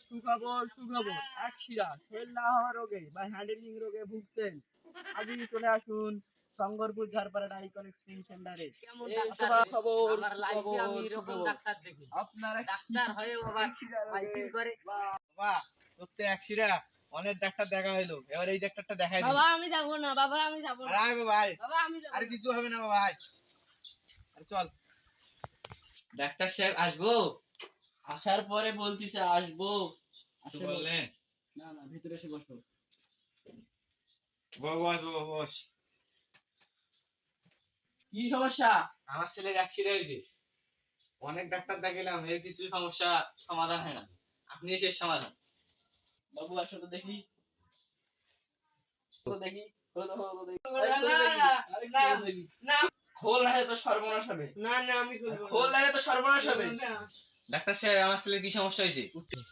সুখবর একশিরা শরীর না হওয়া রোগে বা হ্যান্ডেলিং রোগে ভুগছেন, আজই চলে আসুন শঙ্করপুর ঝাড়পাড়া আইকনিক স্কিন সেন্টারে। খবর আমার লাইফে আমি এরকম ডাক্তার দেখি। আপনারা ডাক্তার হয়ে আবার মাইকিং করে। বাবা তোর তো একশিরা অনেক ডাক্তার দেখা হইলো, এবার এই ডাক্তারটা দেখাই দিই। বাবা আমি যাব না, বাবা আমি যাব না, আয় বাবা আয়, বাবা আমি যাব আর না। কিছু হবে না বাবা আয়, আরে চল। ডাক্তার সাহেব আসবো? আসার পরে বলতিছে আসবো। কিছু বললেন? না না, ভিতরে এসে বসো। বস বাবা বস। কি সমস্যা? আমার ছেলের অ্যাক্সিডেন্ট হয়েছে, অনেক ডাক্তার দেখালাম, এর কিছু সমস্যা সমাধান হয় না, আপনি এসে সমাধান। বাবু আসো তো দেখি, দেখি খোল না তো সর্বনাশ হবে। না না আমি খুলবো না। খোল লাগে তো সর্বনাশ হবে। না। ডাক্তার সাহেব আমার ছেলের কি সমস্যা হয়েছে?